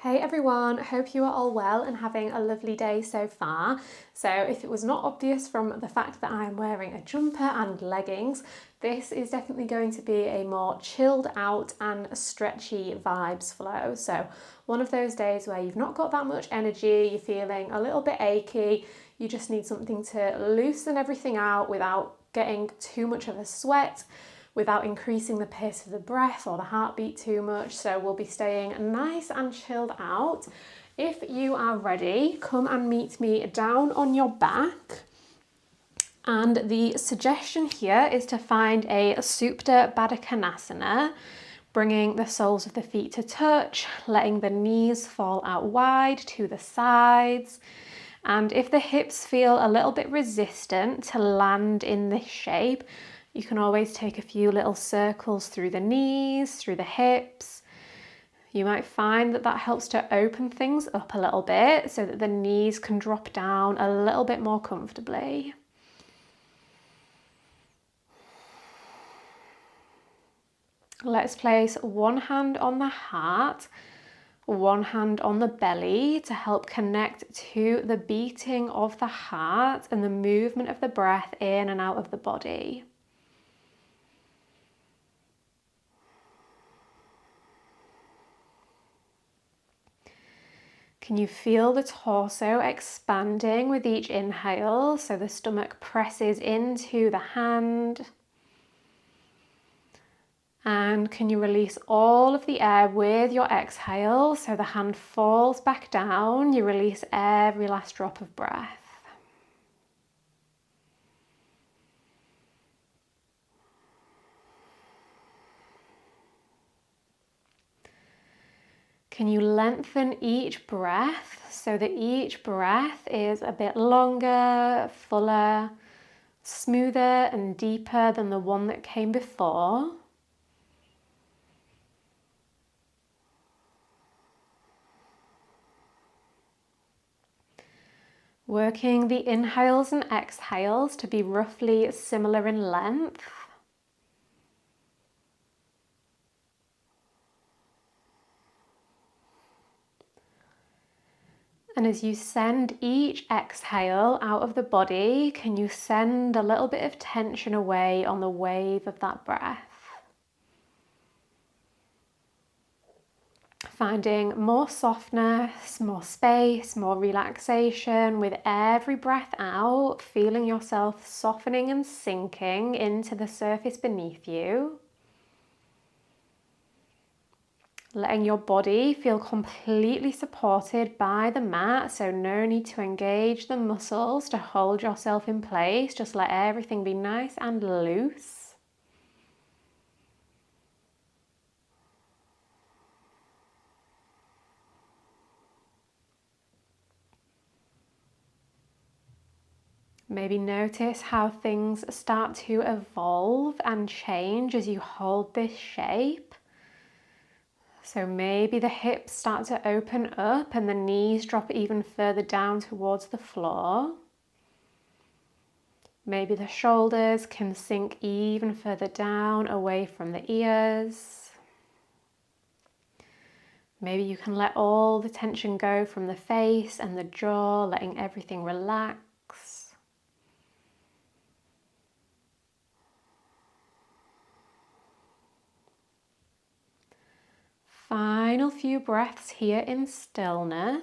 Hey everyone, hope you are all well and having a lovely day so far. So if it was not obvious from the fact that I'm wearing a jumper and leggings, this is definitely going to be a more chilled out and stretchy vibes flow. So one of those days where you've not got that much energy, you're feeling a little bit achy, you just need something to loosen everything out without getting too much of a sweat, without increasing the pace of the breath or the heartbeat too much. So we'll be staying nice and chilled out. If you are ready, come and meet me down on your back. And the suggestion here is to find a Supta Baddha Konasana, bringing the soles of the feet to touch, letting the knees fall out wide to the sides. And if the hips feel a little bit resistant to land in this shape, you can always take a few little circles through the knees, through the hips. You might find that that helps to open things up a little bit so that the knees can drop down a little bit more comfortably. Let's place one hand on the heart, one hand on the belly to help connect to the beating of the heart and the movement of the breath in and out of the body. Can you feel the torso expanding with each inhale? So the stomach presses into the hand. And can you release all of the air with your exhale? So the hand falls back down. You release every last drop of breath. Can you lengthen each breath so that each breath is a bit longer, fuller, smoother and deeper than the one that came before? Working the inhales and exhales to be roughly similar in length. And as you send each exhale out of the body, can you send a little bit of tension away on the wave of that breath? Finding more softness, more space, more relaxation with every breath out, feeling yourself softening and sinking into the surface beneath you. Letting your body feel completely supported by the mat, so no need to engage the muscles to hold yourself in place. Just let everything be nice and loose. Maybe notice how things start to evolve and change as you hold this shape. So maybe the hips start to open up and the knees drop even further down towards the floor. Maybe the shoulders can sink even further down away from the ears. Maybe you can let all the tension go from the face and the jaw, letting everything relax. Final few breaths here in stillness.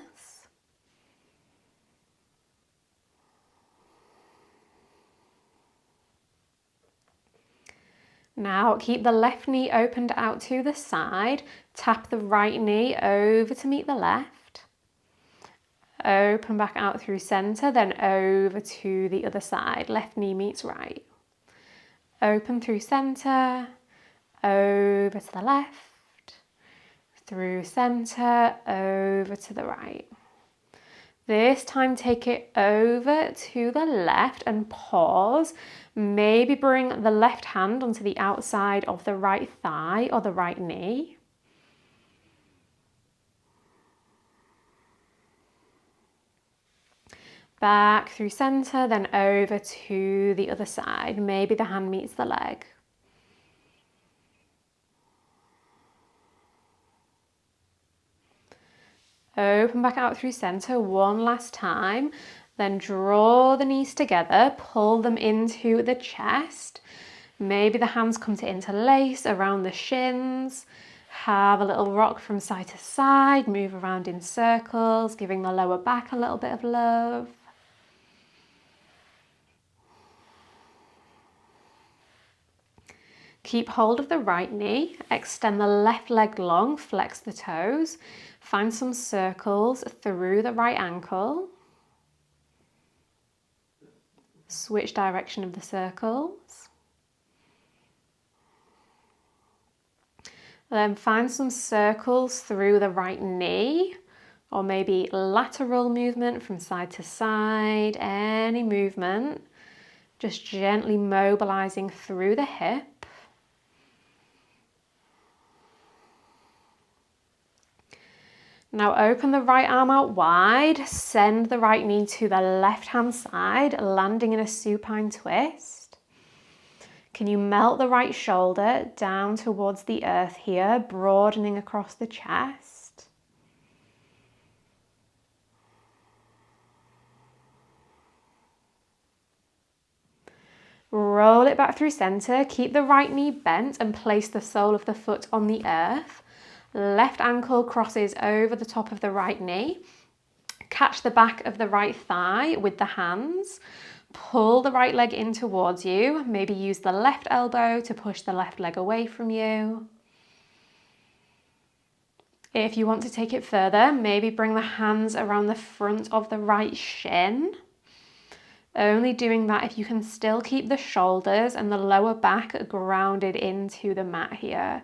Now keep the left knee opened out to the side. Tap the right knee over to meet the left. Open back out through center, then over to the other side. Left knee meets right. Open through center, over to the left. Through center, over to the right. This time take it over to the left and pause. Maybe bring the left hand onto the outside of the right thigh or the right knee. Back through center, then over to the other side. Maybe the hand meets the leg. Open back out through center one last time. Then draw the knees together, pull them into the chest. Maybe the hands come to interlace around the shins. Have a little rock from side to side, move around in circles, giving the lower back a little bit of love. Keep hold of the right knee, extend the left leg long, flex the toes. Find some circles through the right ankle. Switch direction of the circles. Then find some circles through the right knee, or maybe lateral movement from side to side, any movement. Just gently mobilizing through the hip. Now open the right arm out wide, send the right knee to the left hand side, landing in a supine twist. Can you melt the right shoulder down towards the earth here, broadening across the chest? Roll it back through center, keep the right knee bent and place the sole of the foot on the earth. Left ankle crosses over the top of the right knee. Catch the back of the right thigh with the hands. Pull the right leg in towards you. Maybe use the left elbow to push the left leg away from you. If you want to take it further, maybe bring the hands around the front of the right shin. Only doing that if you can still keep the shoulders and the lower back grounded into the mat here.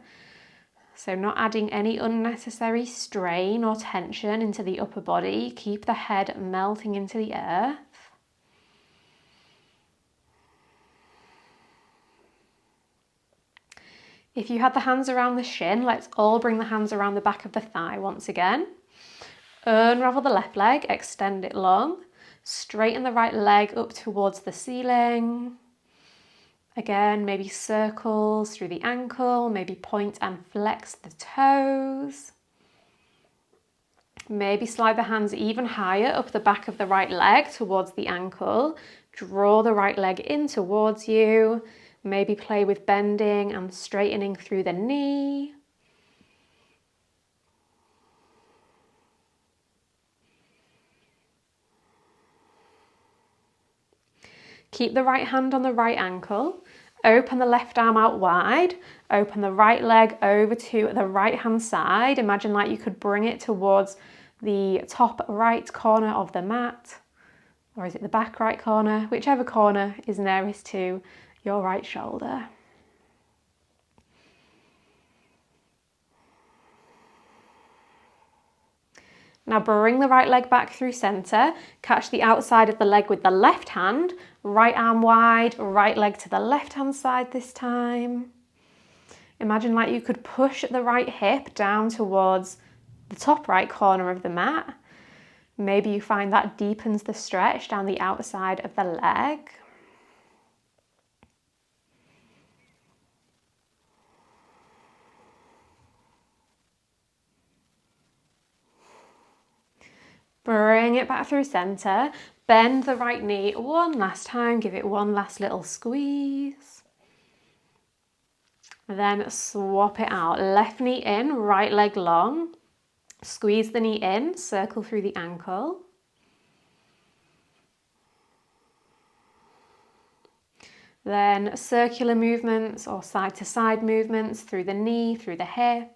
So not adding any unnecessary strain or tension into the upper body. Keep the head melting into the earth. If you had the hands around the shin, let's all bring the hands around the back of the thigh once again. Unravel the left leg, extend it long. Straighten the right leg up towards the ceiling. Again, maybe circles through the ankle, maybe point and flex the toes. Maybe slide the hands even higher up the back of the right leg towards the ankle. Draw the right leg in towards you. Maybe play with bending and straightening through the knee. Keep the right hand on the right ankle. Open the left arm out wide. Open the right leg over to the right hand side. Imagine like you could bring it towards the top right corner of the mat. Or is it the back right corner? Whichever corner is nearest to your right shoulder. Now bring the right leg back through center. Catch the outside of the leg with the left hand. Right arm wide, right leg to the left hand side this time. Imagine like you could push the right hip down towards the top right corner of the mat. Maybe you find that deepens the stretch down the outside of the leg. Bring it back through center. Bend the right knee one last time. Give it one last little squeeze. Then swap it out. Left knee in, right leg long. Squeeze the knee in, circle through the ankle. Then circular movements or side to side movements through the knee, through the hip.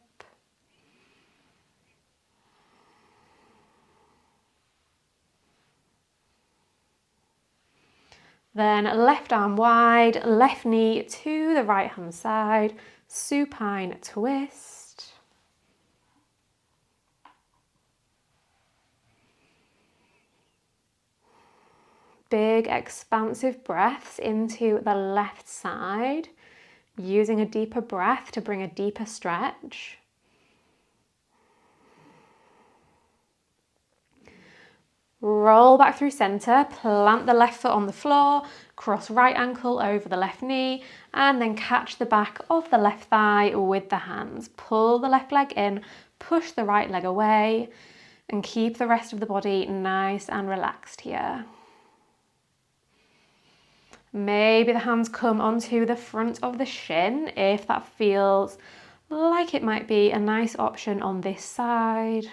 Then left arm wide, left knee to the right hand side, supine twist. Big expansive breaths into the left side, using a deeper breath to bring a deeper stretch. Roll back through center, plant the left foot on the floor, cross right ankle over the left knee, and then catch the back of the left thigh with the hands. Pull the left leg in, push the right leg away. And keep the rest of the body nice and relaxed here. Maybe the hands come onto the front of the shin if that feels like it might be a nice option on this side.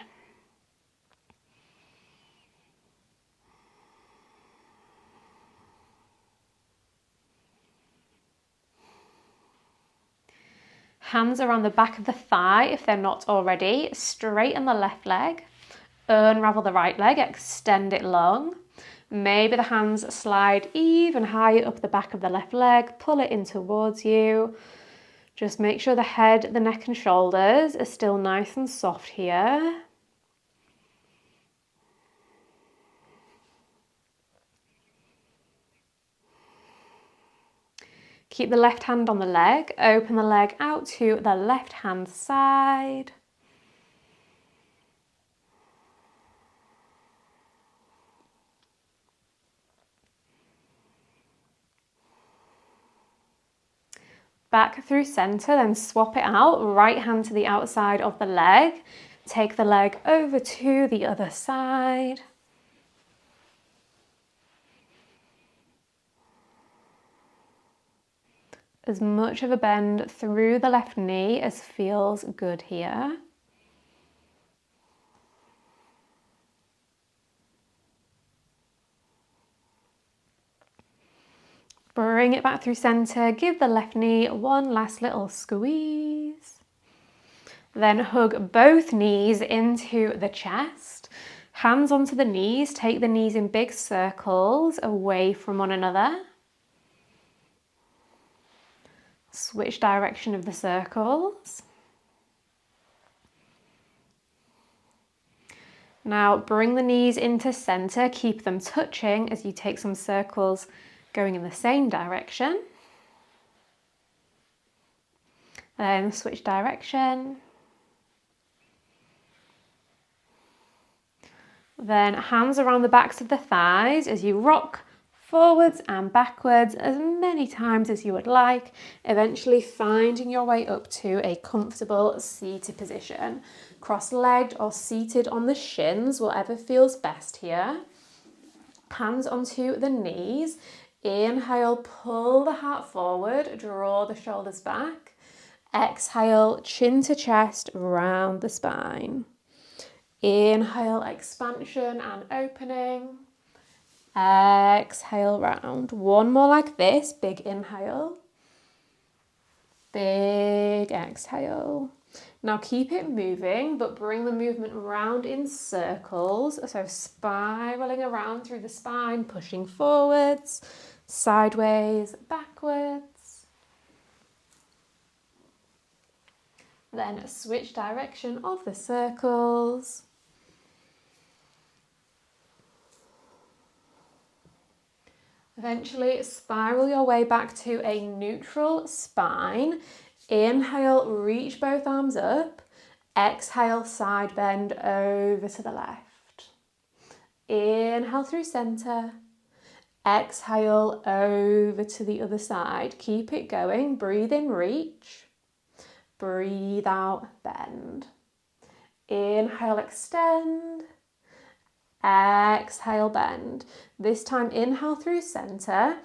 Hands around the back of the thigh if they're not already. Straighten the left leg. Unravel the right leg, extend it long. Maybe the hands slide even higher up the back of the left leg, pull it in towards you. Just make sure the head, the neck and shoulders are still nice and soft here. Keep the left hand on the leg, open the leg out to the left hand side. Back through center, then swap it out, right hand to the outside of the leg. Take the leg over to the other side. As much of a bend through the left knee as feels good here. Bring it back through center, give the left knee one last little squeeze. Then hug both knees into the chest. Hands onto the knees, take the knees in big circles away from one another. Switch direction of the circles. Now bring the knees into center, keep them touching as you take some circles going in the same direction. Then switch direction. Then hands around the backs of the thighs as you rock forwards and backwards as many times as you would like, eventually finding your way up to a comfortable seated position. Cross-legged or seated on the shins, whatever feels best here. Hands onto the knees. Inhale, pull the heart forward, draw the shoulders back. Exhale, chin to chest, round the spine. Inhale, expansion and opening. Exhale, round. One more like this. Big inhale. Big exhale. Now keep it moving, but bring the movement round in circles. So spiraling around through the spine, pushing forwards, sideways, backwards. Then switch direction of the circles. Eventually spiral your way back to a neutral spine. Inhale, reach both arms up. Exhale, side bend over to the left. Inhale through center. Exhale over to the other side. Keep it going. Breathe in, reach. Breathe out, bend. Inhale, extend. Exhale, bend. This time inhale through center.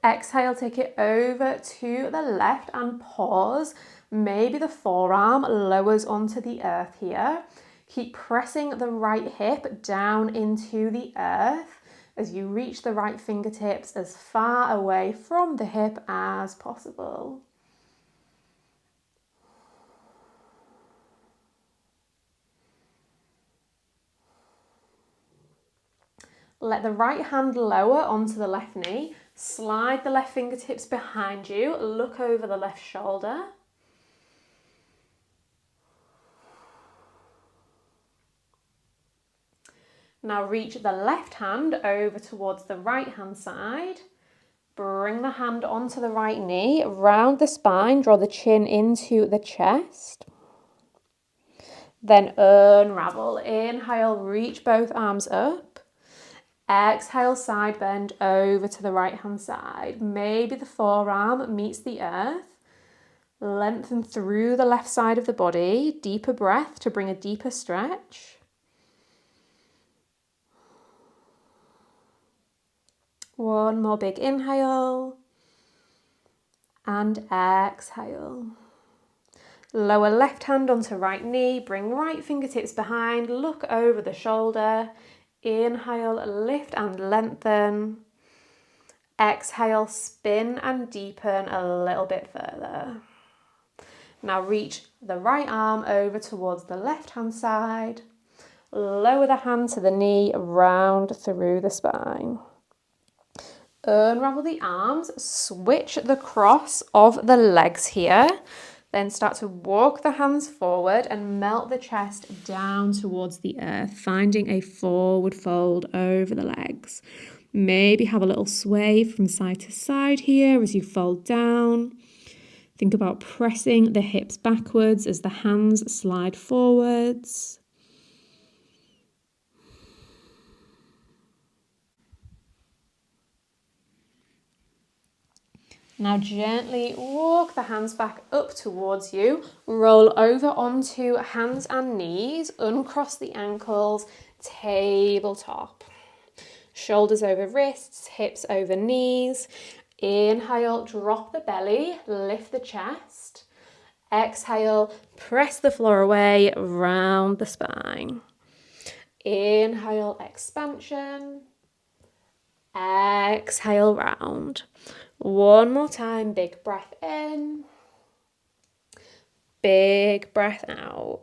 Exhale, take it over to the left and pause. Maybe the forearm lowers onto the earth here. Keep pressing the right hip down into the earth as you reach the right fingertips as far away from the hip as possible. Let the right hand lower onto the left knee. Slide the left fingertips behind you. Look over the left shoulder. Now reach the left hand over towards the right hand side. Bring the hand onto the right knee. Round the spine. Draw the chin into the chest. Then unravel. Inhale, reach both arms up. Exhale, side bend over to the right hand side. Maybe the forearm meets the earth. Lengthen through the left side of the body. Deeper breath to bring a deeper stretch. One more big inhale. And exhale. Lower left hand onto right knee, bring right fingertips behind, look over the shoulder. Inhale, lift and lengthen. Exhale, spin and deepen a little bit further. Now reach the right arm over towards the left hand side. Lower the hand to the knee, round through the spine. Unravel the arms, switch the cross of the legs here. Then start to walk the hands forward and melt the chest down towards the earth, finding a forward fold over the legs. Maybe have a little sway from side to side here as you fold down. Think about pressing the hips backwards as the hands slide forwards. Now gently walk the hands back up towards you, roll over onto hands and knees, uncross the ankles, tabletop. Shoulders over wrists, hips over knees. Inhale, drop the belly, lift the chest. Exhale, press the floor away, round the spine. Inhale, expansion. Exhale, round. One more time, big breath in, big breath out.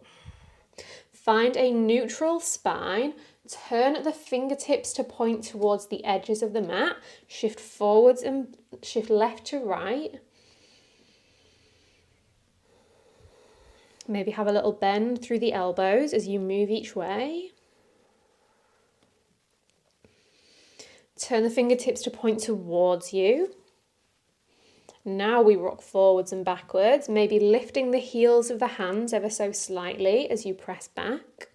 Find a neutral spine, turn the fingertips to point towards the edges of the mat, shift forwards and shift left to right. Maybe have a little bend through the elbows as you move each way. Turn the fingertips to point towards you. Now we rock forwards and backwards, maybe lifting the heels of the hands ever so slightly as you press back.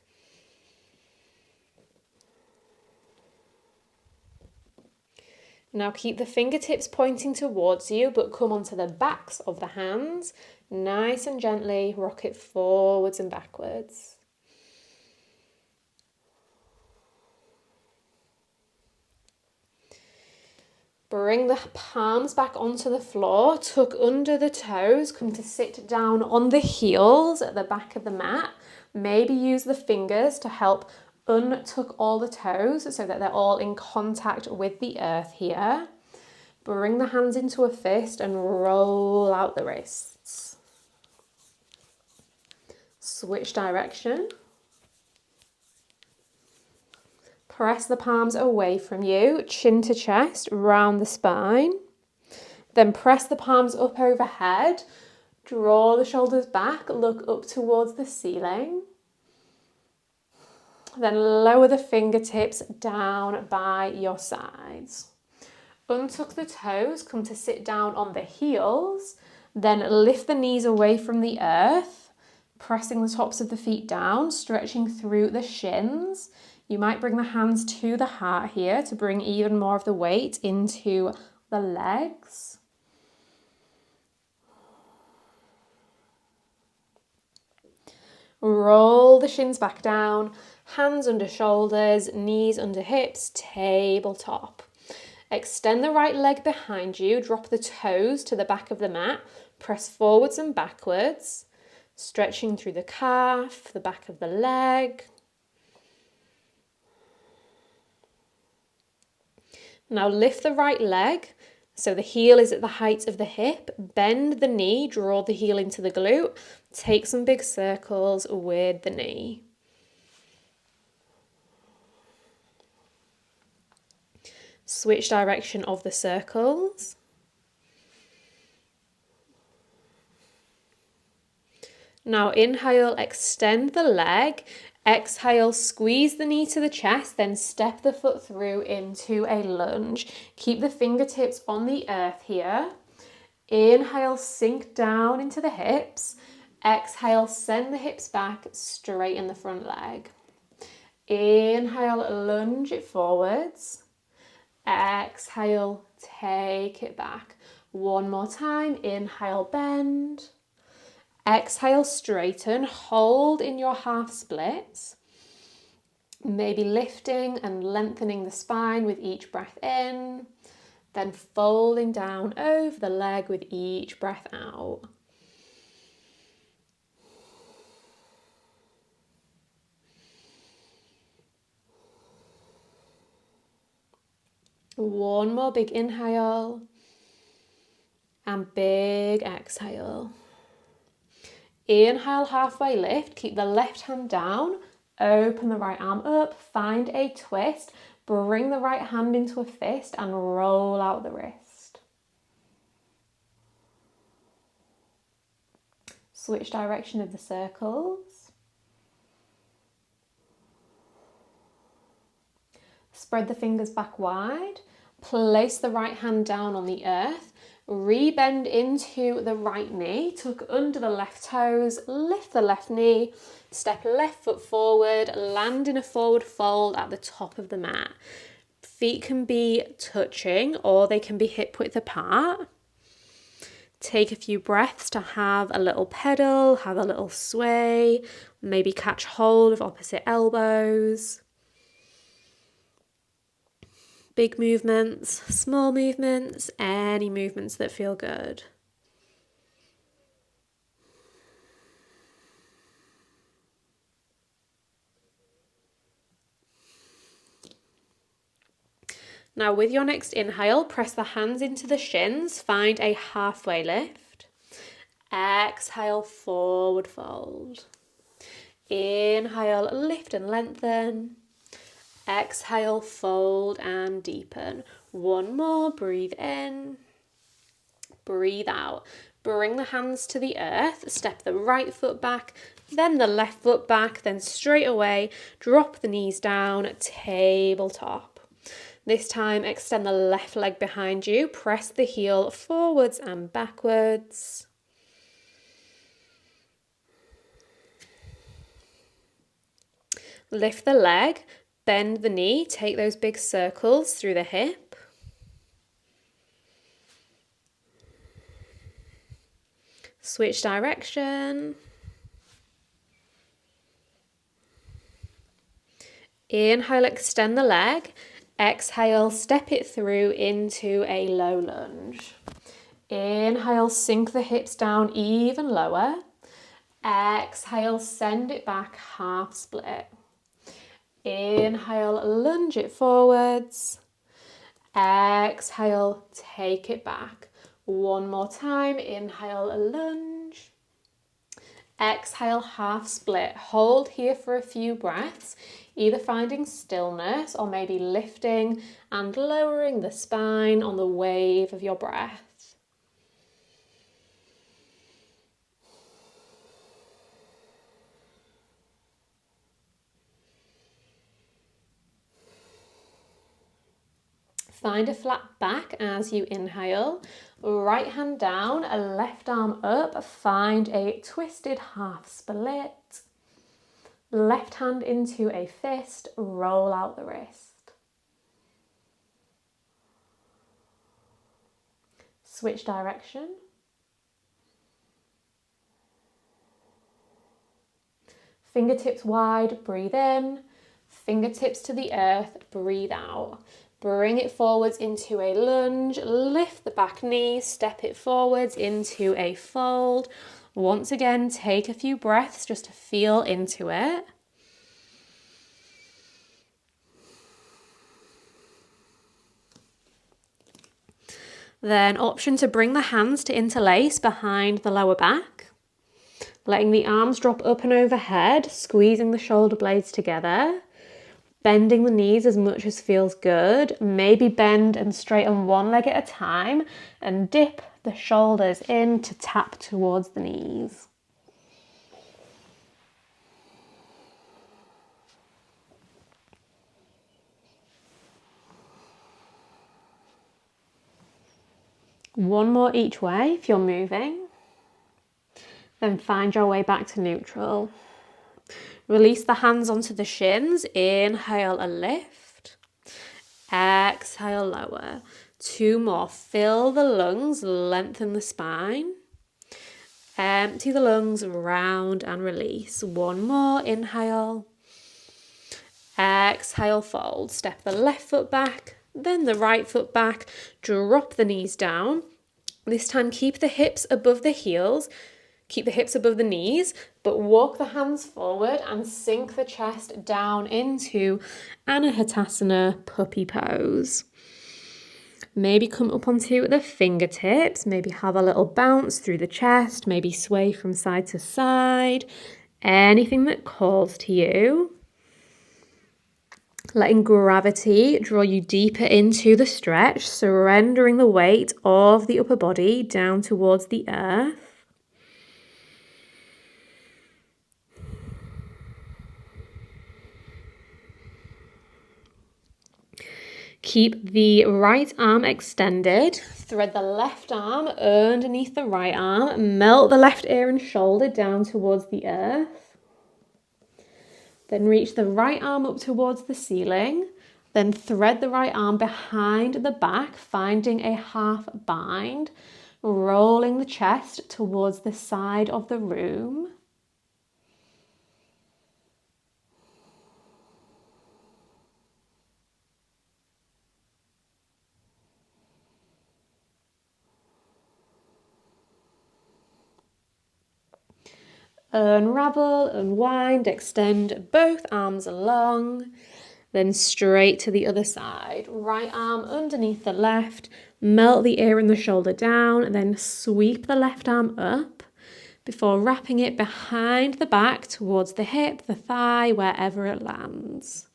Now keep the fingertips pointing towards you, but come onto the backs of the hands. Nice and gently rock it forwards and backwards. Bring the palms back onto the floor, tuck under the toes, come to sit down on the heels at the back of the mat. Maybe use the fingers to help untuck all the toes so that they're all in contact with the earth here. Bring the hands into a fist and roll out the wrists. Switch direction. Press the palms away from you, chin to chest, round the spine. Then press the palms up overhead. Draw the shoulders back, look up towards the ceiling. Then lower the fingertips down by your sides. Untuck the toes, come to sit down on the heels. Then lift the knees away from the earth, pressing the tops of the feet down, stretching through the shins. You might bring the hands to the heart here to bring even more of the weight into the legs. Roll the shins back down, hands under shoulders, knees under hips, tabletop. Extend the right leg behind you, drop the toes to the back of the mat, press forwards and backwards, stretching through the calf, the back of the leg. Now lift the right leg so the heel is at the height of the hip. Bend the knee, draw the heel into the glute. Take some big circles with the knee. Switch direction of the circles. Now inhale, extend the leg. Exhale, squeeze the knee to the chest, then step the foot through into a lunge. Keep the fingertips on the earth here. Inhale, sink down into the hips. Exhale, send the hips back, straighten the front leg. Inhale, lunge it forwards. Exhale, take it back. One more time. Inhale, bend. Exhale, straighten. Hold in your half splits. Maybe lifting and lengthening the spine with each breath in. then folding down over the leg with each breath out. One more big inhale and big exhale. Inhale, halfway lift, keep the left hand down, open the right arm up, find a twist, bring the right hand into a fist and roll out the wrist. Switch direction of the circles. Spread the fingers back wide, place the right hand down on the earth, rebend into the right knee, tuck under the left toes, lift the left knee, step left foot forward, land in a forward fold at the top of the mat. Feet can be touching or they can be hip width apart. Take a few breaths to have a little pedal, have a little sway, maybe catch hold of opposite elbows. Big movements, small movements, any movements that feel good. Now with your next inhale, press the hands into the shins, find a halfway lift. Exhale, forward fold. Inhale, lift and lengthen. Exhale, fold and deepen. One more, breathe in, breathe out. Bring the hands to the earth, step the right foot back, then the left foot back, then straight away, drop the knees down, tabletop. This time, extend the left leg behind you, press the heel forwards and backwards. Lift the leg, bend the knee, take those big circles through the hip. Switch direction. Inhale, extend the leg. Exhale, step it through into a low lunge. Inhale, sink the hips down even lower. Exhale, send it back, half split. Inhale, lunge it forwards. Exhale, take it back. One more time. Inhale, lunge. Exhale, half split. Hold here for a few breaths, either finding stillness or maybe lifting and lowering the spine on the wave of your breath. Find a flat back as you inhale. Right hand down, left arm up. Find a twisted half split. Left hand into a fist. Roll out the wrist. Switch direction. Fingertips wide, breathe in. Fingertips to the earth, breathe out. Bring it forwards into a lunge, lift the back knee, step it forwards into a fold. Once again, take a few breaths just to feel into it. Then option to bring the hands to interlace behind the lower back. Letting the arms drop up and overhead, squeezing the shoulder blades together. Bending the knees as much as feels good. Maybe bend and straighten one leg at a time and dip the shoulders in to tap towards the knees. One more each way if you're moving. Then find your way back to neutral. Release the hands onto the shins. Inhale, a lift. Exhale, lower. Two more. Fill the lungs, lengthen the spine. Empty the lungs, round and release. One more. Inhale. Exhale, fold. Step the left foot back, then the right foot back, drop the knees down. This time keep the hips above the heels, keep the hips above the knees, but walk the hands forward and sink the chest down into Anahatasana puppy pose. Maybe come up onto the fingertips, maybe have a little bounce through the chest, maybe sway from side to side, anything that calls to you. Letting gravity draw you deeper into the stretch, surrendering the weight of the upper body down towards the earth. Keep the right arm extended. Thread the left arm underneath the right arm. Melt the left ear and shoulder down towards the earth. Then reach the right arm up towards the ceiling. Then thread the right arm behind the back, finding a half bind. Rolling the chest towards the side of the room. Unravel, unwind, extend both arms along, then straight to the other side. Right arm underneath the left, melt the ear and the shoulder down, then sweep the left arm up before wrapping it behind the back towards the hip, the thigh, wherever it lands.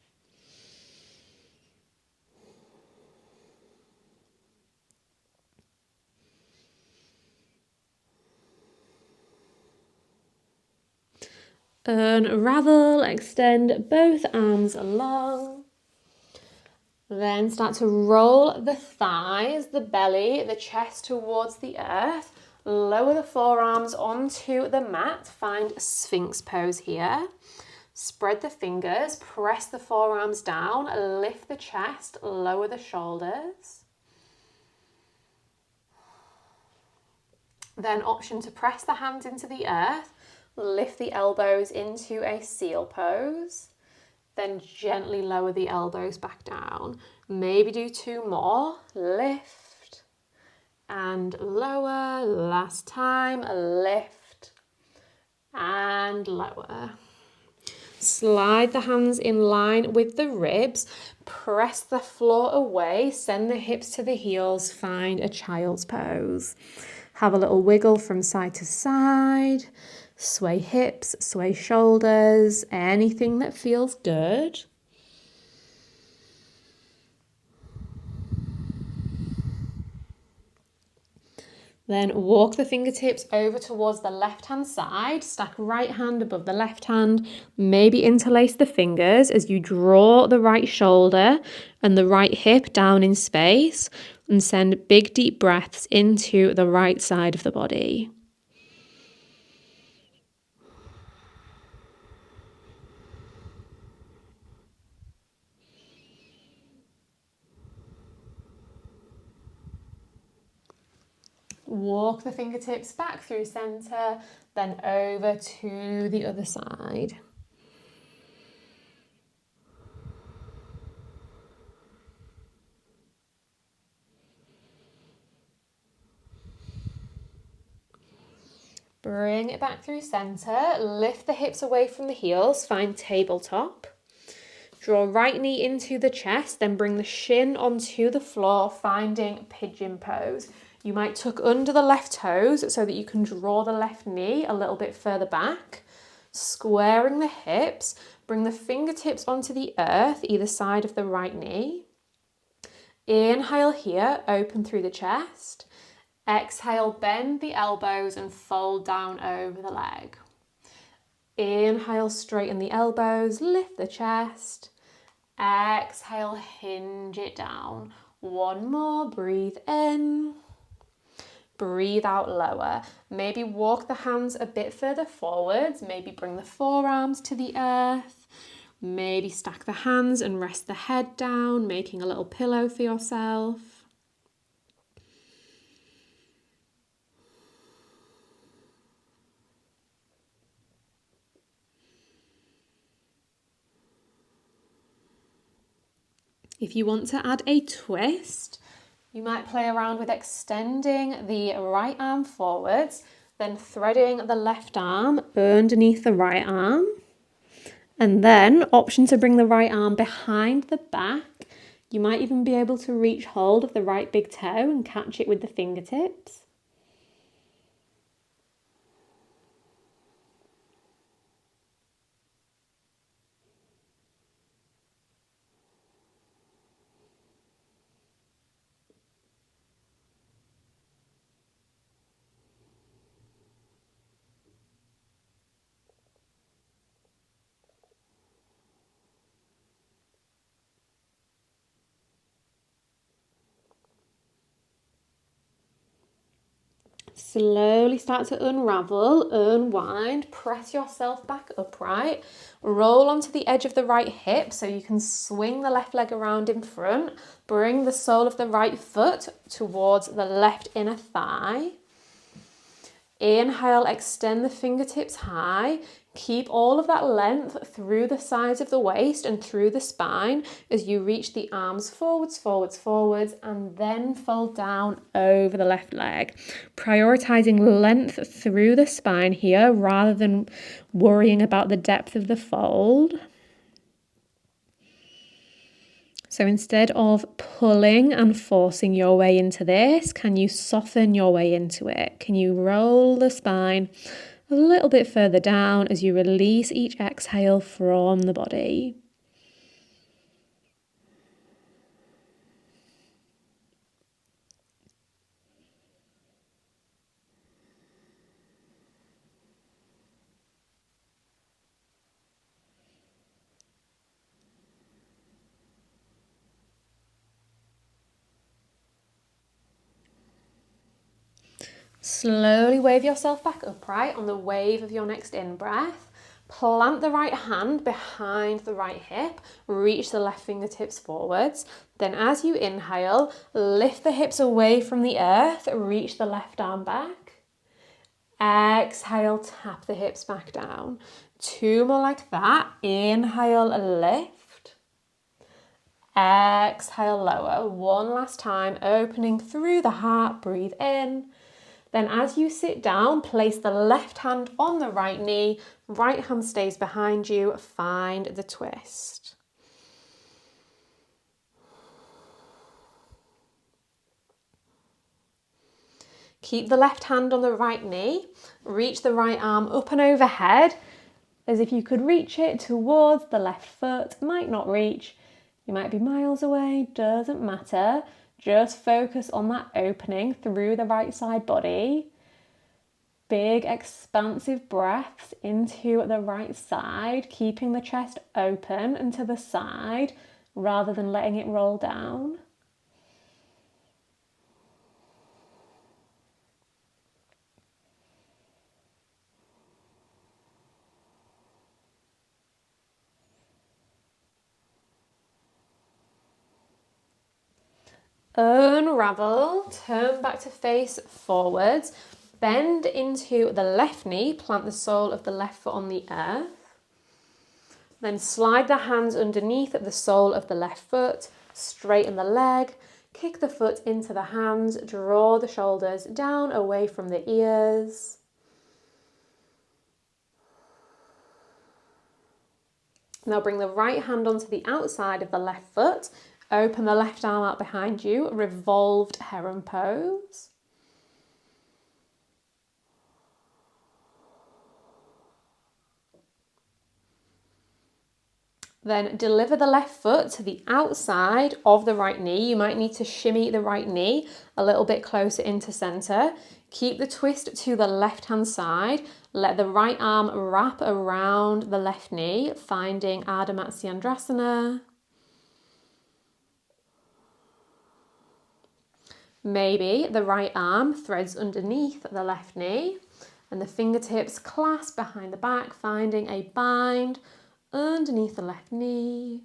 Unravel, extend both arms along. Then start to roll the thighs, the belly, the chest towards the earth. Lower the forearms onto the mat. Find Sphinx pose here. Spread the fingers, press the forearms down, lift the chest, lower the shoulders. Then option to press the hands into the earth. Lift the elbows into a seal pose. Then gently lower the elbows back down. Maybe do 2 more. Lift and lower. Last time. Lift and lower. Slide the hands in line with the ribs. Press the floor away. Send the hips to the heels. Find a child's pose. Have a little wiggle from side to side. Sway hips, sway shoulders, anything that feels good. Then walk the fingertips over towards the left-hand side. Stack right hand above the left hand. Maybe interlace the fingers as you draw the right shoulder and the right hip down in space and send big deep breaths into the right side of the body. Walk the fingertips back through center, then over to the other side. Bring it back through center, lift the hips away from the heels, find tabletop. Draw right knee into the chest, then bring the shin onto the floor, finding pigeon pose. You might tuck under the left toes so that you can draw the left knee a little bit further back. Squaring the hips, bring the fingertips onto the earth, either side of the right knee. Inhale here, open through the chest. Exhale, bend the elbows and fold down over the leg. Inhale, straighten the elbows, lift the chest. Exhale, hinge it down. 1 more, breathe in. Breathe out, lower. Maybe walk the hands a bit further forwards. Maybe bring the forearms to the earth. Maybe stack the hands and rest the head down, making a little pillow for yourself. If you want to add a twist, you might play around with extending the right arm forwards, then threading the left arm underneath the right arm. And then option to bring the right arm behind the back. You might even be able to reach hold of the right big toe and catch it with the fingertips. Slowly start to unravel, unwind, press yourself back upright, roll onto the edge of the right hip so you can swing the left leg around in front, bring the sole of the right foot towards the left inner thigh. Inhale, extend the fingertips high. Keep all of that length through the sides of the waist and through the spine as you reach the arms forwards, forwards, forwards, and then fold down over the left leg. Prioritizing length through the spine here rather than worrying about the depth of the fold. So instead of pulling and forcing your way into this, can you soften your way into it? Can you roll the spine a little bit further down as you release each exhale from the body? Slowly wave yourself back upright on the wave of your next in-breath. Plant the right hand behind the right hip, reach the left fingertips forwards. Then as you inhale, lift the hips away from the earth, reach the left arm back. Exhale, tap the hips back down. 2 more like that. Inhale, lift. Exhale, lower. 1 last time, opening through the heart, breathe in. Then as you sit down, place the left hand on the right knee, right hand stays behind you, find the twist. Keep the left hand on the right knee, reach the right arm up and overhead, as if you could reach it towards the left foot, might not reach, you might be miles away, doesn't matter, just focus on that opening through the right side body. Big expansive breaths into the right side, keeping the chest open and to the side rather than letting it roll down. Unravel, turn back to face forwards, bend into the left knee, plant the sole of the left foot on the earth. Then slide the hands underneath the sole of the left foot, straighten the leg, kick the foot into the hands, draw the shoulders down away from the ears. Now bring the right hand onto the outside of the left foot, open the left arm out behind you, revolved heron pose. Then deliver the left foot to the outside of the right knee. You might need to shimmy the right knee a little bit closer into center. Keep the twist to the left hand side. Let the right arm wrap around the left knee, finding Ardha Matsyendrasana. Maybe the right arm threads underneath the left knee and the fingertips clasp behind the back, finding a bind underneath the left knee.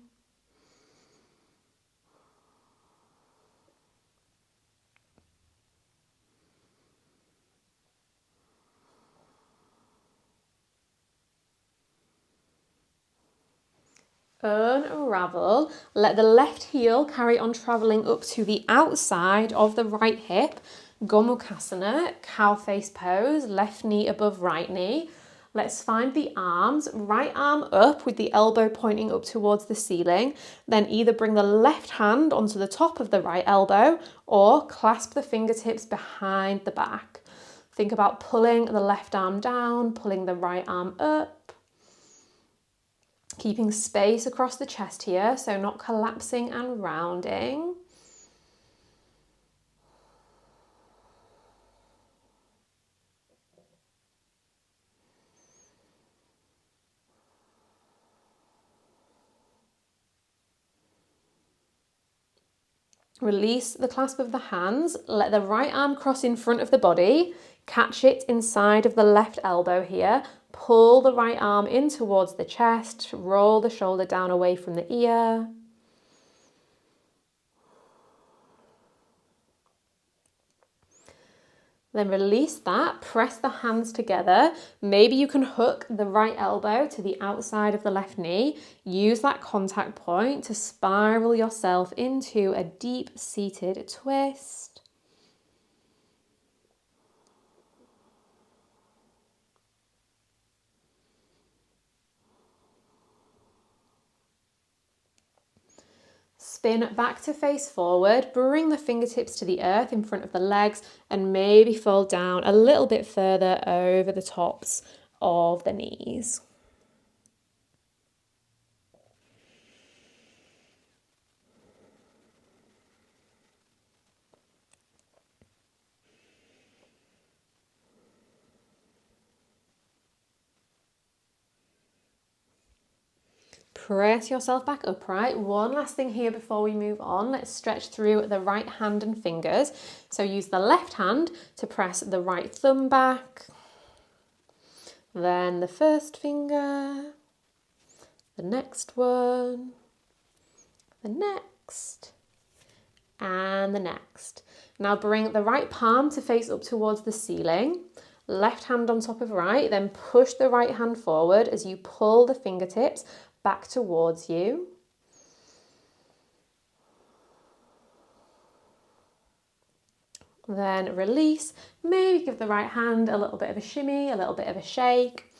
Unravel. Let the left heel carry on travelling up to the outside of the right hip. Gomukhasana, cow face pose, left knee above right knee. Let's find the arms, right arm up with the elbow pointing up towards the ceiling. Then either bring the left hand onto the top of the right elbow or clasp the fingertips behind the back. Think about pulling the left arm down, pulling the right arm up. Keeping space across the chest here, so not collapsing and rounding. Release the clasp of the hands, let the right arm cross in front of the body, catch it inside of the left elbow here, pull the right arm in towards the chest, roll the shoulder down away from the ear. Then release that, press the hands together. Maybe you can hook the right elbow to the outside of the left knee. Use that contact point to spiral yourself into a deep seated twist. Spin back to face forward, bring the fingertips to the earth in front of the legs and maybe fold down a little bit further over the tops of the knees. Press yourself back upright. One last thing here before we move on. Let's stretch through the right hand and fingers. So use the left hand to press the right thumb back. Then the first finger, the next one, the next, and the next. Now bring the right palm to face up towards the ceiling. Left hand on top of right, then push the right hand forward as you pull the fingertips back towards you. Then release, maybe give the right hand a little bit of a shimmy, a little bit of a shake.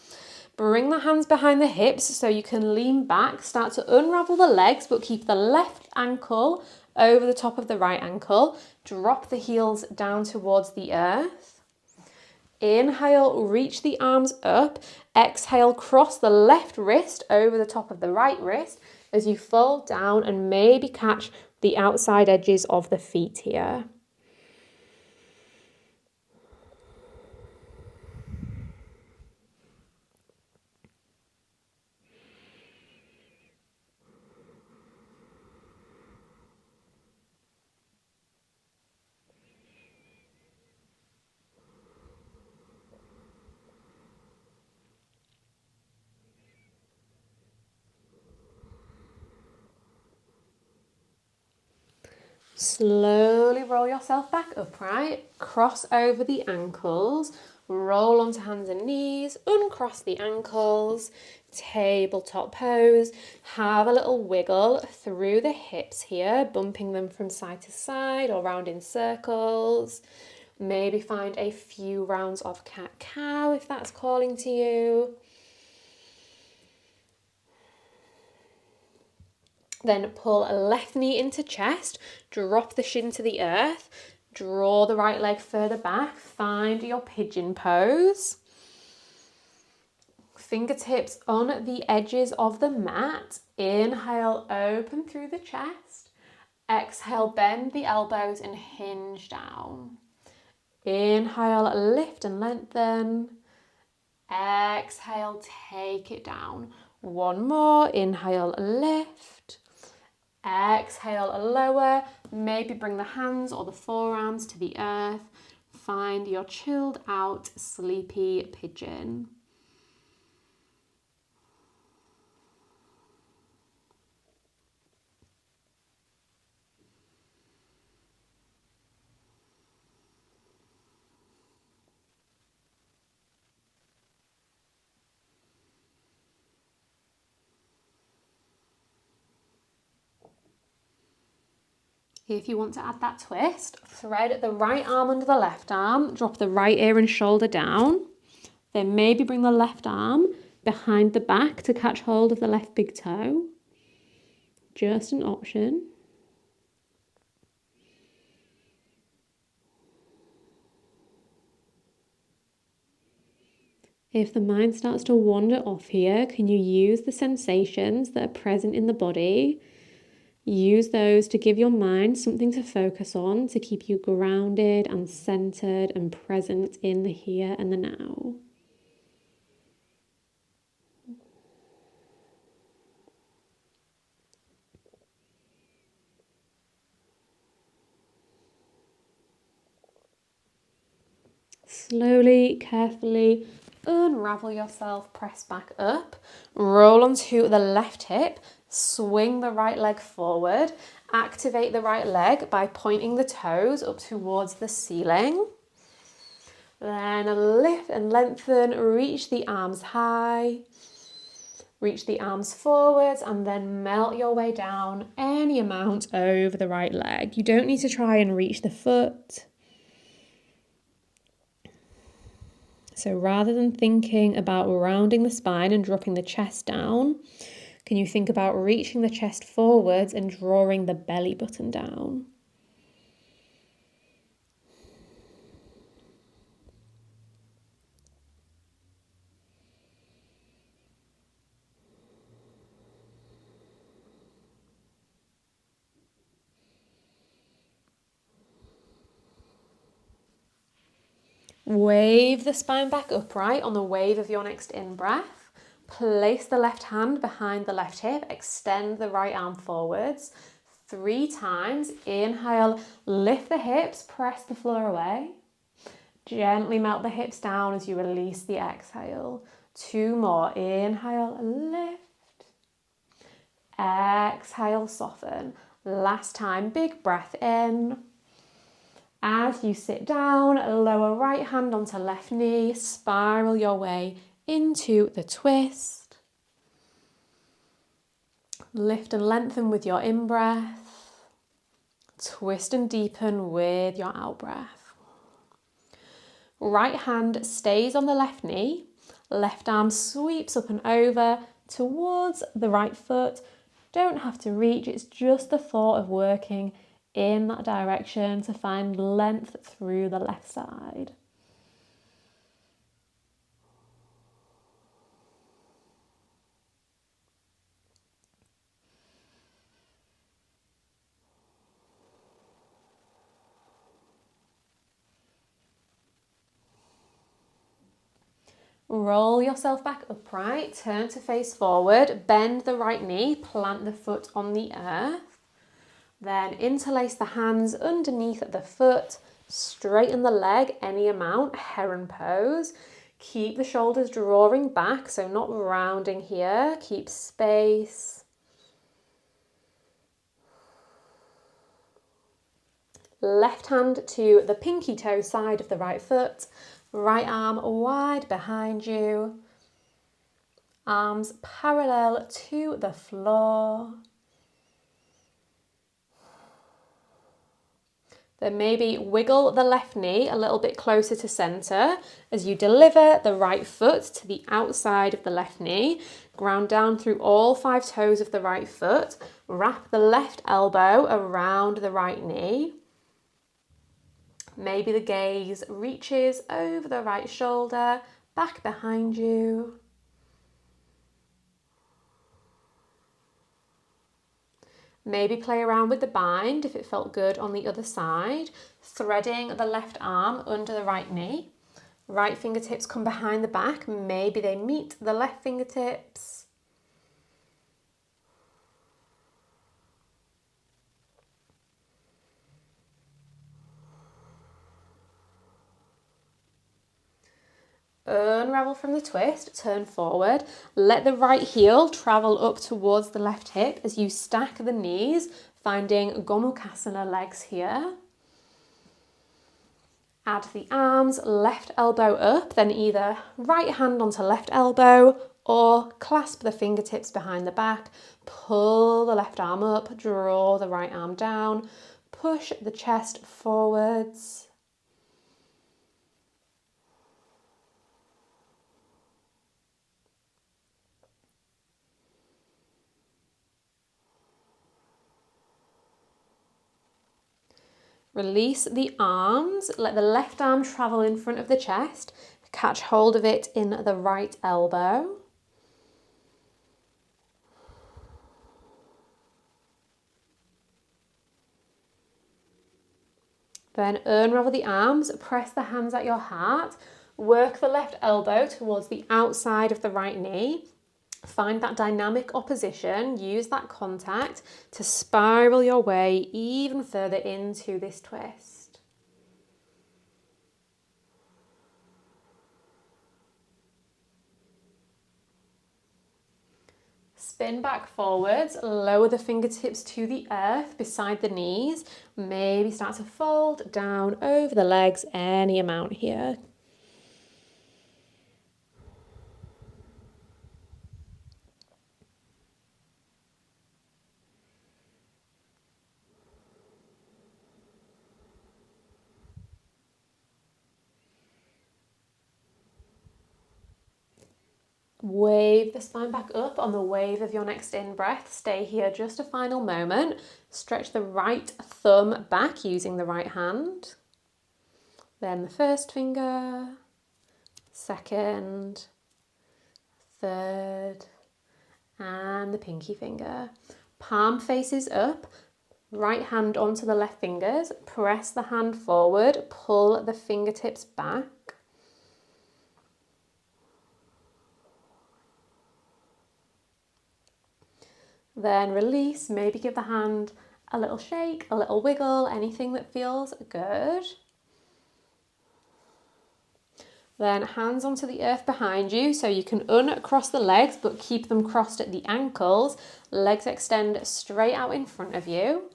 Bring the hands behind the hips so you can lean back, start to unravel the legs, but keep the left ankle over the top of the right ankle. Drop the heels down towards the earth. Inhale, reach the arms up. Exhale, cross the left wrist over the top of the right wrist as you fold down and maybe catch the outside edges of the feet here. Slowly roll yourself back upright, cross over the ankles, roll onto hands and knees, uncross the ankles, tabletop pose, have a little wiggle through the hips here, bumping them from side to side or round in circles. Maybe find a few rounds of cat-cow if that's calling to you. Then pull a left knee into chest, drop the shin to the earth, draw the right leg further back, find your pigeon pose. Fingertips on the edges of the mat. Inhale, open through the chest. Exhale, bend the elbows and hinge down. Inhale, lift and lengthen. Exhale, take it down. One more. Inhale, lift. Exhale, lower. Maybe bring the hands or the forearms to the earth. Find your chilled out, sleepy pigeon. If you want to add that twist, thread the right arm under the left arm, drop the right ear and shoulder down, then maybe bring the left arm behind the back to catch hold of the left big toe. Just an option. If the mind starts to wander off here, can you use the sensations that are present in the body? Use those to give your mind something to focus on, to keep you grounded and centered and present in the here and the now. Slowly, carefully unravel yourself, press back up, roll onto the left hip, swing the right leg forward, activate the right leg by pointing the toes up towards the ceiling. Then lift and lengthen, reach the arms high, reach the arms forwards, and then melt your way down any amount over the right leg. You don't need to try and reach the foot. So rather than thinking about rounding the spine and dropping the chest down, can you think about reaching the chest forwards and drawing the belly button down? Wave the spine back upright on the wave of your next in-breath. Place the left hand behind the left hip. Extend the right arm forwards. 3 times. Inhale, lift the hips, press the floor away. Gently melt the hips down as you release the exhale. 2 more. Inhale, lift. Exhale, soften. Last time, big breath in. As you sit down, lower right hand onto left knee, spiral your way into the twist. Lift and lengthen with your in-breath. Twist and deepen with your out-breath. Right hand stays on the left knee. Left arm sweeps up and over towards the right foot. Don't have to reach, it's just the thought of working in that direction to find length through the left side. Roll yourself back upright, turn to face forward, bend the right knee, plant the foot on the earth. Then interlace the hands underneath the foot, straighten the leg any amount, heron pose. Keep the shoulders drawing back, so not rounding here, keep space. Left hand to the pinky toe side of the right foot, right arm wide behind you, arms parallel to the floor. Then maybe wiggle the left knee a little bit closer to center as you deliver the right foot to the outside of the left knee. Ground down through all 5 toes of the right foot. Wrap the left elbow around the right knee. Maybe the gaze reaches over the right shoulder, back behind you. Maybe play around with the bind if it felt good on the other side, threading the left arm under the right knee. Right fingertips come behind the back, maybe they meet the left fingertips. Unravel from the twist, turn forward, let the right heel travel up towards the left hip as you stack the knees, finding Gomukhasana legs here. Add the arms, left elbow up, then either right hand onto left elbow or clasp the fingertips behind the back, pull the left arm up, draw the right arm down, push the chest forwards. Release the arms, let the left arm travel in front of the chest, catch hold of it in the right elbow. Then unravel the arms, press the hands at your heart, work the left elbow towards the outside of the right knee. Find that dynamic opposition, use that contact to spiral your way even further into this twist. Spin back forwards, lower the fingertips to the earth beside the knees. Maybe start to fold down over the legs any amount here. Wave the spine back up on the wave of your next in-breath. Stay here just a final moment. Stretch the right thumb back using the right hand. Then the first finger, second, third, and the pinky finger. Palm faces up, right hand onto the left fingers. Press the hand forward, pull the fingertips back. Then release, maybe give the hand a little shake, a little wiggle, anything that feels good. Then hands onto the earth behind you so you can uncross the legs but keep them crossed at the ankles. Legs extend straight out in front of you.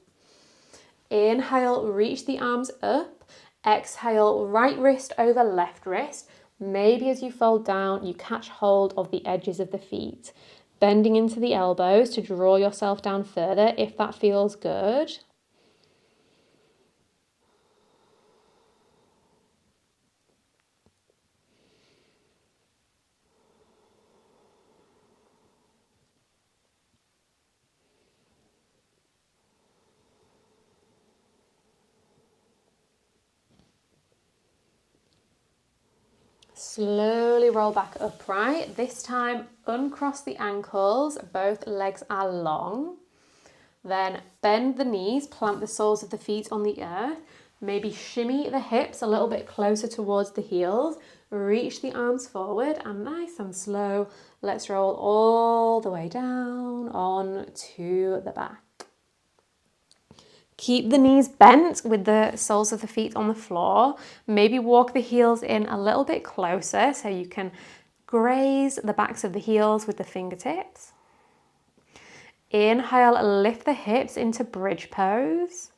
Inhale, reach the arms up. Exhale, right wrist over left wrist. Maybe as you fold down, you catch hold of the edges of the feet. Bending into the elbows to draw yourself down further if that feels good. Slowly roll back upright. This time, uncross the ankles. Both legs are long. Then bend the knees, plant the soles of the feet on the earth. Maybe shimmy the hips a little bit closer towards the heels. Reach the arms forward and nice and slow, let's roll all the way down on to the back. Keep the knees bent with the soles of the feet on the floor. Maybe walk the heels in a little bit closer so you can graze the backs of the heels with the fingertips. Inhale, lift the hips into bridge pose.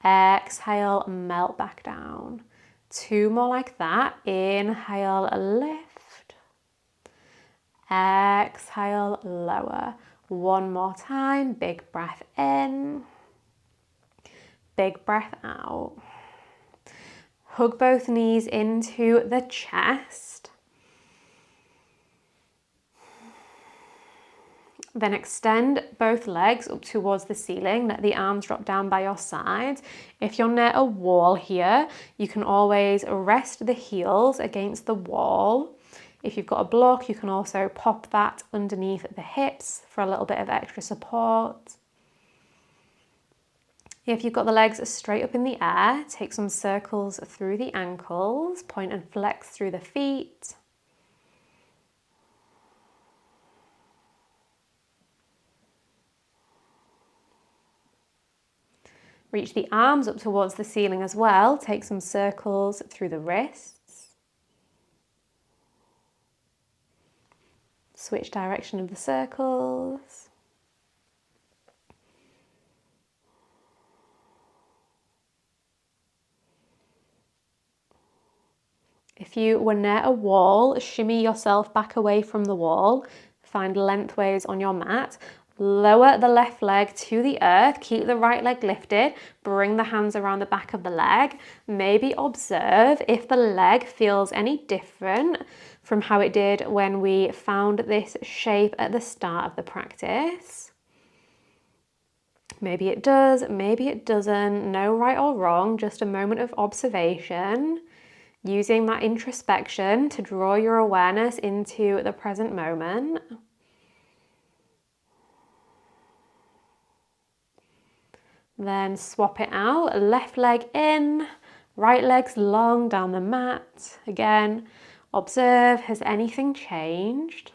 Exhale, melt back down. 2 more like that. Inhale, lift. Exhale, lower. 1 more time. Big breath in. Big breath out. Hug both knees into the chest. Then extend both legs up towards the ceiling. Let the arms drop down by your sides. If you're near a wall here, you can always rest the heels against the wall. If you've got a block, you can also pop that underneath the hips for a little bit of extra support. If you've got the legs straight up in the air, take some circles through the ankles, point and flex through the feet. Reach the arms up towards the ceiling as well, take some circles through the wrists. Switch direction of the circles. If you were near a wall, shimmy yourself back away from the wall. Find lengthways on your mat. Lower the left leg to the earth, keep the right leg lifted, bring the hands around the back of the leg. Maybe observe if the leg feels any different from how it did when we found this shape at the start of the practice. Maybe it does, maybe it doesn't, no right or wrong, just a moment of observation, using that introspection to draw your awareness into the present moment. Then swap it out, left leg in, right leg's long down the mat. Again, observe, has anything changed?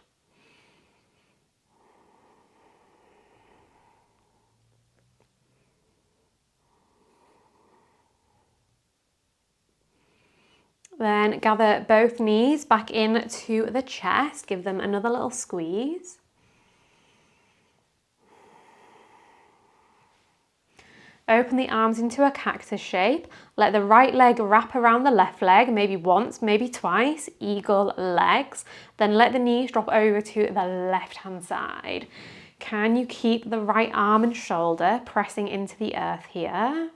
Then gather both knees back into the chest, give them another little squeeze. Open the arms into a cactus shape. Let the right leg wrap around the left leg, maybe once, maybe twice, eagle legs. Then let the knees drop over to the left-hand side. Can you keep the right arm and shoulder pressing into the earth here?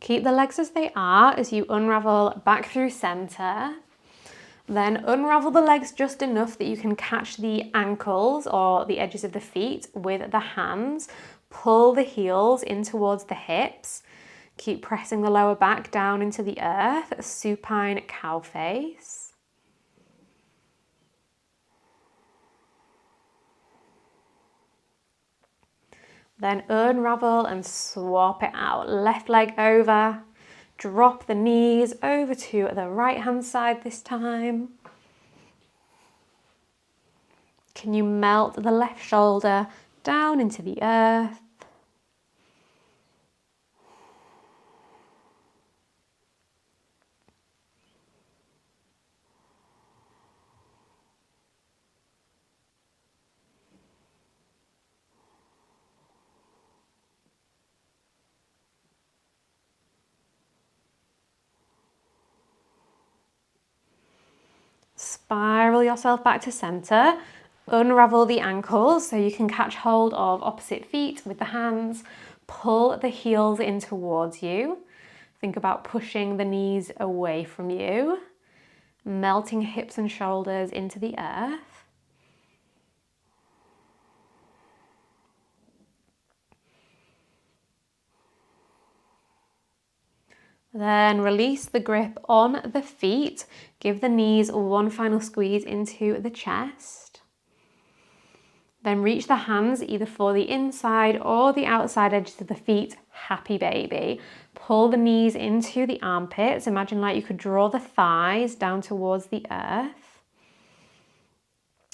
Keep the legs as they are as you unravel back through center. Then unravel the legs just enough that you can catch the ankles or the edges of the feet with the hands. Pull the heels in towards the hips. Keep pressing the lower back down into the earth, supine cow face. Then unravel and swap it out. Left leg over. Drop the knees over to the right hand side this time. Can you melt the left shoulder down into the earth? Spiral yourself back to center. Unravel the ankles so you can catch hold of opposite feet with the hands. Pull the heels in towards you. Think about pushing the knees away from you. Melting hips and shoulders into the earth. Then release the grip on the feet. Give the knees one final squeeze into the chest. Then reach the hands either for the inside or the outside edges of the feet. Happy baby. Pull the knees into the armpits. Imagine like you could draw the thighs down towards the earth.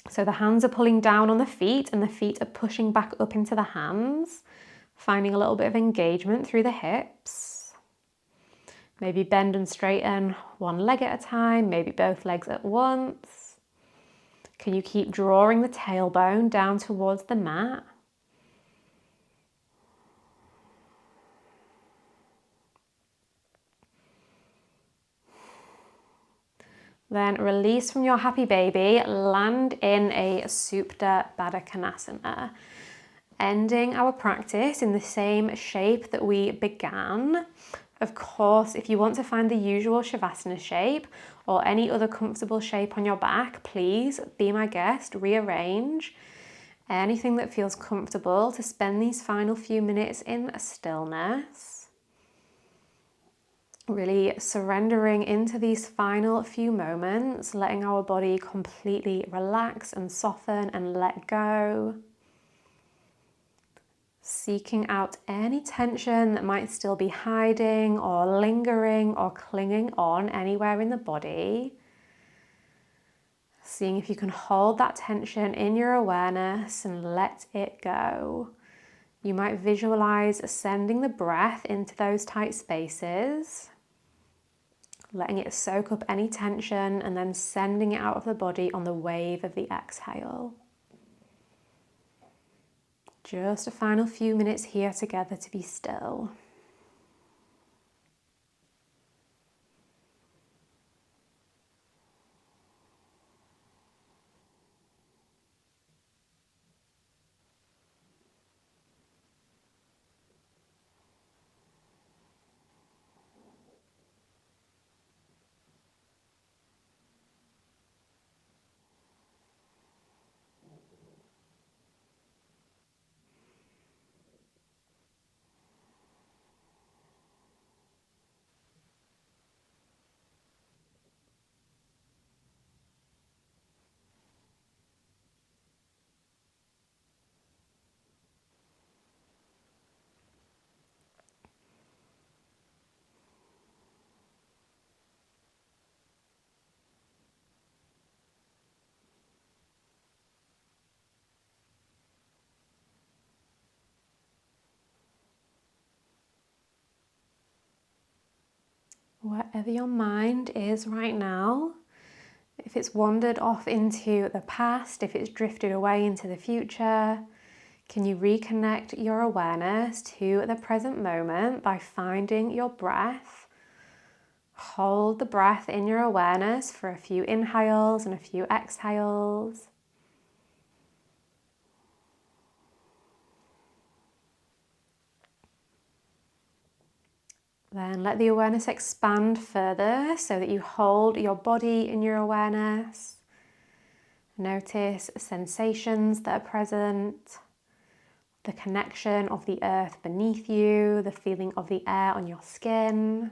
So the hands are pulling down on the feet and the feet are pushing back up into the hands. Finding a little bit of engagement through the hips. Maybe bend and straighten one leg at a time, maybe both legs at once. Can you keep drawing the tailbone down towards the mat? Then release from your happy baby, land in a Supta Baddha Konasana. Ending our practice in the same shape that we began. Of course, if you want to find the usual Shavasana shape or any other comfortable shape on your back, please be my guest, rearrange anything that feels comfortable to spend these final few minutes in stillness. Really surrendering into these final few moments, letting our body completely relax and soften and let go. Seeking out any tension that might still be hiding or lingering or clinging on anywhere in the body. Seeing if you can hold that tension in your awareness and let it go. You might visualize sending the breath into those tight spaces. letting it soak up any tension and then sending it out of the body on the wave of the exhale. Just a final few minutes here together to be still. Wherever your mind is right now, if it's wandered off into the past, if it's drifted away into the future, can you reconnect your awareness to the present moment by finding your breath? Hold the breath in your awareness for a few inhales and a few exhales. Then let the awareness expand further so that you hold your body in your awareness. Notice sensations that are present, the connection of the earth beneath you, the feeling of the air on your skin.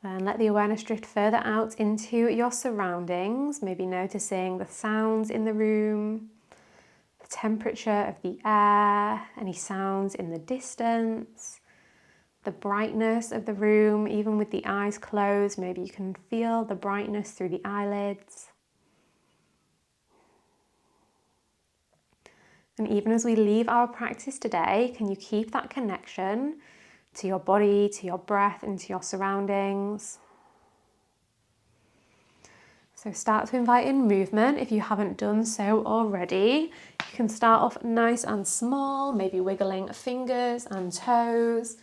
Then let the awareness drift further out into your surroundings, maybe noticing the sounds in the room, the temperature of the air, any sounds in the distance, the brightness of the room. Even with the eyes closed, maybe you can feel the brightness through the eyelids. And even as we leave our practice today, can you keep that connection to your body, to your breath, and to your surroundings? So start to invite in movement if you haven't done so already. You can start off nice and small, maybe wiggling fingers and toes,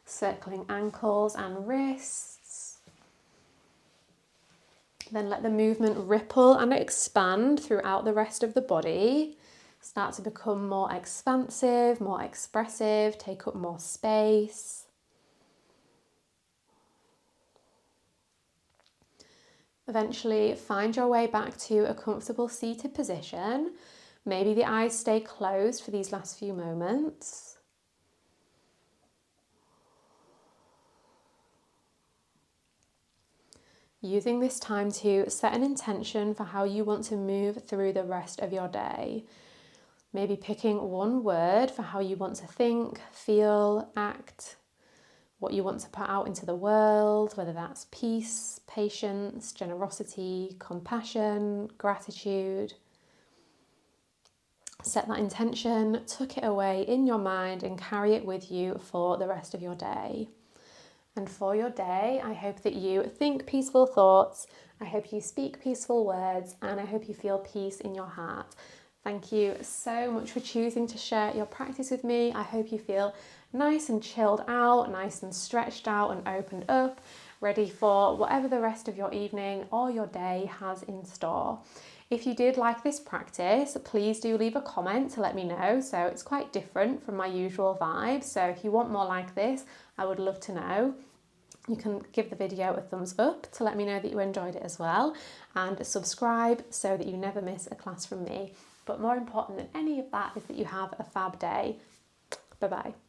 circling ankles and wrists. Then let the movement ripple and expand throughout the rest of the body. Start to become more expansive, more expressive, take up more space. Eventually find your way back to a comfortable seated position. Maybe the eyes stay closed for these last few moments. Using this time to set an intention for how you want to move through the rest of your day. Maybe picking one word for how you want to think, feel, act, what you want to put out into the world, whether that's peace, patience, generosity, compassion, gratitude. Set that intention, tuck it away in your mind and carry it with you for the rest of your day. And for your day, I hope that you think peaceful thoughts, I hope you speak peaceful words, and I hope you feel peace in your heart. Thank you so much for choosing to share your practice with me. I hope you feel nice and chilled out, nice and stretched out and opened up, ready for whatever the rest of your evening or your day has in store. If you did like this practice, please do leave a comment to let me know. So it's quite different from my usual vibe. So if you want more like this, I would love to know. You can give the video a thumbs up to let me know that you enjoyed it as well, and subscribe so that you never miss a class from me. But more important than any of that is that you have a fab day. Bye-bye.